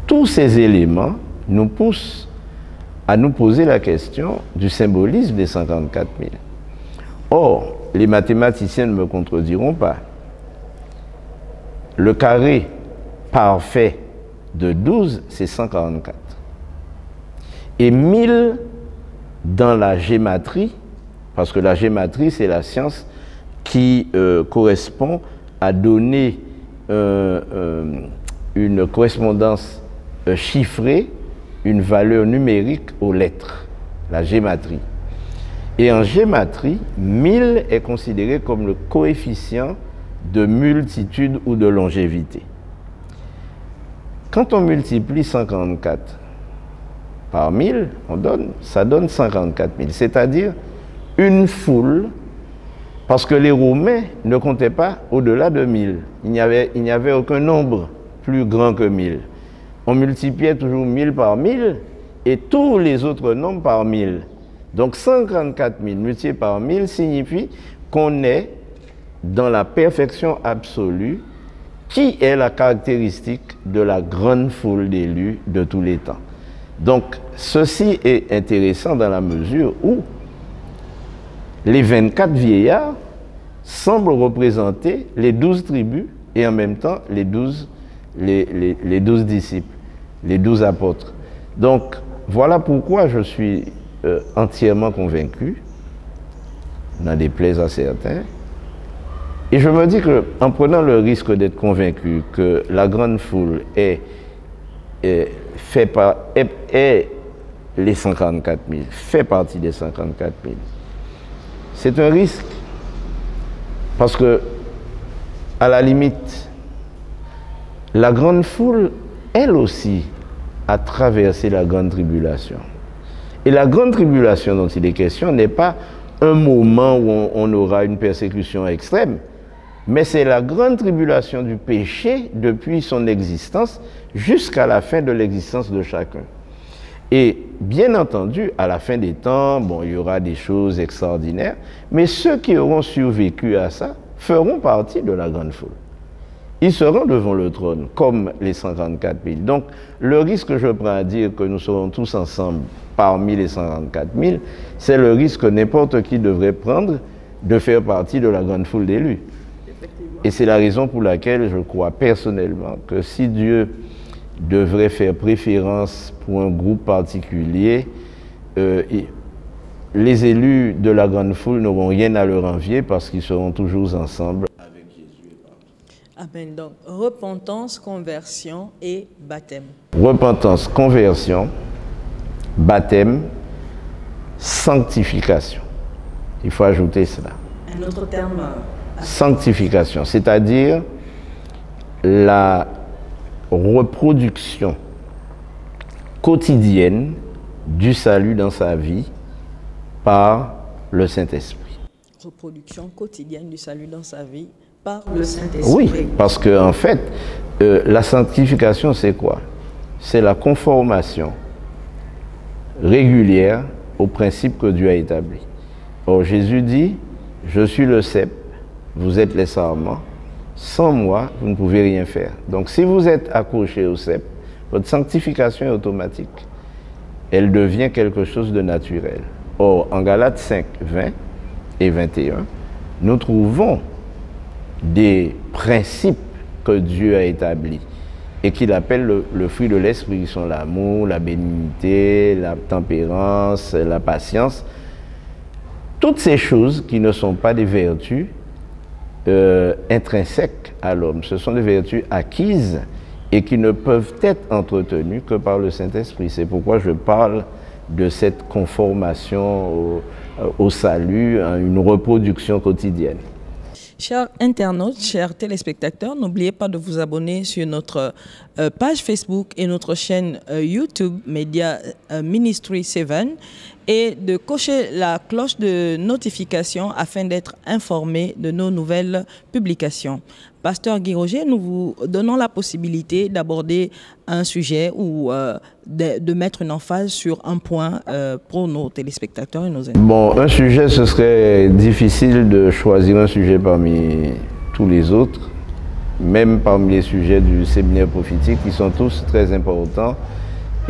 tous ces éléments nous poussent à nous poser la question du symbolisme des 54 000. Or, les mathématiciens ne me contrediront pas. Le carré parfait de 12, c'est 144. Et 1000 dans la gématrie, parce que la gématrie, c'est la science qui correspond à donner une correspondance chiffrée, une valeur numérique aux lettres, la gématrie. Et en gématrie, 1000 est considéré comme le coefficient de multitude ou de longévité. Quand on multiplie 54 par 1000, ça donne 54 000, c'est-à-dire une foule, parce que les Romains ne comptaient pas au-delà de 1000. Il n'y avait aucun nombre plus grand que 1000. On multipliait toujours 1000 par 1000 et tous les autres nombres par 1000. Donc 54 000 multiplié par 1000 signifie qu'on est dans la perfection absolue qui est la caractéristique de la grande foule d'élus de tous les temps. Donc ceci est intéressant dans la mesure où les 24 vieillards semblent représenter les 12 tribus et en même temps les 12 disciples, les 12 apôtres. Donc voilà pourquoi je suis entièrement convaincu, n'en déplaise à certains, et je me dis qu'en prenant le risque d'être convaincu que la grande foule est les 54 000, fait partie des 54 000, c'est un risque parce que, à la limite, la grande foule, elle aussi, a traversé la grande tribulation. Et la grande tribulation dont il est question n'est pas un moment où on aura une persécution extrême, mais c'est la grande tribulation du péché depuis son existence jusqu'à la fin de l'existence de chacun. Et bien entendu, à la fin des temps, bon, il y aura des choses extraordinaires, mais ceux qui auront survécu à ça feront partie de la grande foule. Ils seront devant le trône, comme les 54 000. Donc, le risque que je prends à dire que nous serons tous ensemble parmi les 54 000, c'est le risque que n'importe qui devrait prendre de faire partie de la grande foule d'élus. Et c'est la raison pour laquelle je crois personnellement que si Dieu devrait faire préférence pour un groupe particulier, les élus de la grande foule n'auront rien à leur envier parce qu'ils seront toujours ensemble. Amen. Donc, repentance, conversion et baptême. Repentance, conversion, baptême, sanctification. Il faut ajouter cela. Un autre terme. Sanctification, c'est-à-dire la reproduction quotidienne du salut dans sa vie par le Saint-Esprit. Reproduction quotidienne du salut dans sa vie par le Saint-Esprit. Oui, parce que en fait, la sanctification, c'est quoi? C'est la conformation régulière aux principes que Dieu a établis. Or, Jésus dit, je suis le cep, vous êtes les sarments, sans moi, vous ne pouvez rien faire. Donc, si vous êtes accroché au cep, votre sanctification est automatique. Elle devient quelque chose de naturel. Or, en Galates 5, 20 et 21, nous trouvons des principes que Dieu a établis et qu'il appelle le fruit de l'esprit, qui sont l'amour, la bénignité, la tempérance, la patience. Toutes ces choses qui ne sont pas des vertus intrinsèques à l'homme, ce sont des vertus acquises et qui ne peuvent être entretenues que par le Saint-Esprit. C'est pourquoi je parle de cette conformation au salut, une reproduction quotidienne. Chers internautes, chers téléspectateurs, n'oubliez pas de vous abonner sur notre page Facebook et notre chaîne YouTube Media Ministry 7 et de cocher la cloche de notification afin d'être informé de nos nouvelles publications. Pasteur Guy Roger, nous vous donnons la possibilité d'aborder un sujet ou de mettre une emphase sur un point pour nos téléspectateurs et nos internautes. Bon, un sujet, ce serait difficile de choisir un sujet parmi tous les autres, même parmi les sujets du séminaire prophétique, qui sont tous très importants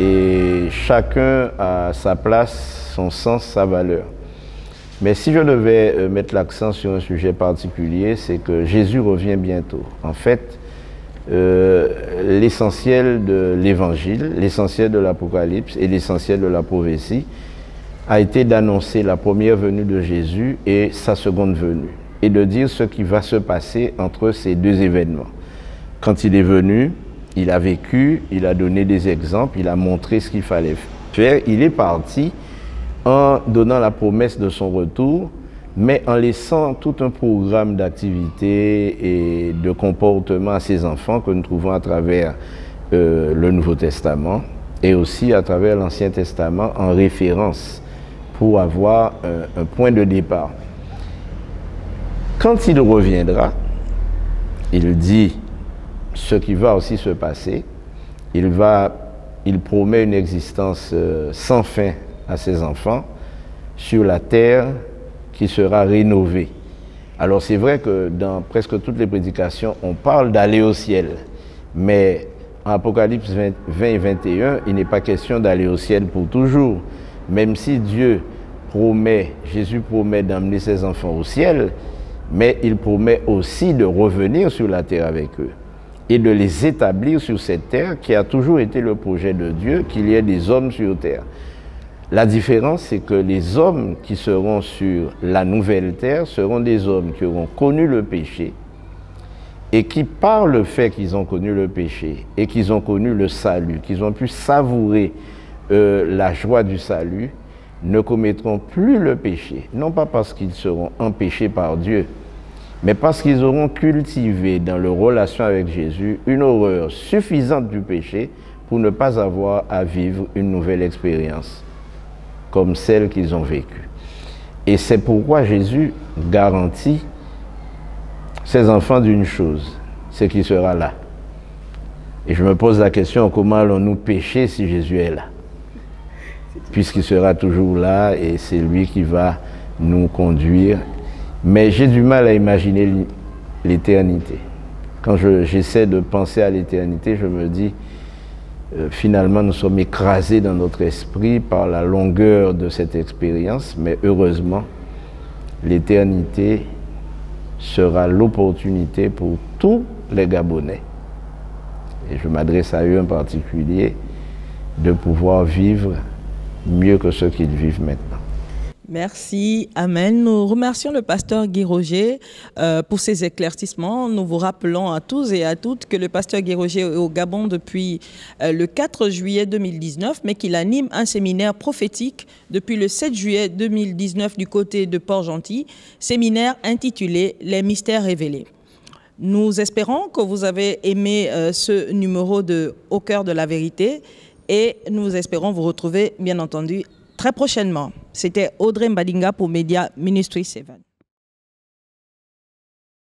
et chacun a sa place, son sens, sa valeur. Mais si je devais mettre l'accent sur un sujet particulier, c'est que Jésus revient bientôt. En fait, l'essentiel de l'Évangile, l'essentiel de l'Apocalypse et l'essentiel de la prophétie a été d'annoncer la première venue de Jésus et sa seconde venue, et de dire ce qui va se passer entre ces deux événements. Quand il est venu, il a vécu, il a donné des exemples, il a montré ce qu'il fallait faire. Il est parti en donnant la promesse de son retour, mais en laissant tout un programme d'activités et de comportement à ses enfants que nous trouvons à travers le Nouveau Testament et aussi à travers l'Ancien Testament en référence pour avoir un point de départ. Quand il reviendra, il dit ce qui va aussi se passer. Il promet une existence sans fin à ses enfants sur la terre qui sera rénovée. Alors c'est vrai que dans presque toutes les prédications, on parle d'aller au ciel, mais en Apocalypse 20 et 21, il n'est pas question d'aller au ciel pour toujours. Même si Dieu promet, Jésus promet d'emmener ses enfants au ciel, mais il promet aussi de revenir sur la terre avec eux et de les établir sur cette terre qui a toujours été le projet de Dieu, qu'il y ait des hommes sur terre. La différence, c'est que les hommes qui seront sur la nouvelle terre seront des hommes qui auront connu le péché et qui, par le fait qu'ils ont connu le péché et qu'ils ont connu le salut, qu'ils ont pu savourer la joie du salut, ne commettront plus le péché. Non pas parce qu'ils seront empêchés par Dieu, mais parce qu'ils auront cultivé dans leur relation avec Jésus une horreur suffisante du péché pour ne pas avoir à vivre une nouvelle expérience comme celle qu'ils ont vécue. Et c'est pourquoi Jésus garantit ses enfants d'une chose, c'est qu'il sera là. Et je me pose la question, comment allons-nous pécher si Jésus est là? Puisqu'il sera toujours là et c'est lui qui va nous conduire. Mais j'ai du mal à imaginer l'éternité. Quand j'essaie de penser à l'éternité, je me dis, finalement, nous sommes écrasés dans notre esprit par la longueur de cette expérience, mais heureusement, l'éternité sera l'opportunité pour tous les Gabonais, et je m'adresse à eux en particulier, de pouvoir vivre mieux que ceux qu'ils vivent maintenant. Merci, Amen. Nous remercions le pasteur Guy Roger pour ses éclaircissements. Nous vous rappelons à tous et à toutes que le pasteur Guy Roger est au Gabon depuis le 4 juillet 2019, mais qu'il anime un séminaire prophétique depuis le 7 juillet 2019 du côté de Port-Gentil, séminaire intitulé « Les mystères révélés ». Nous espérons que vous avez aimé ce numéro de Au cœur de la vérité et nous espérons vous retrouver, bien entendu, très prochainement. C'était Audrey Mbadinga pour Media Ministry 7.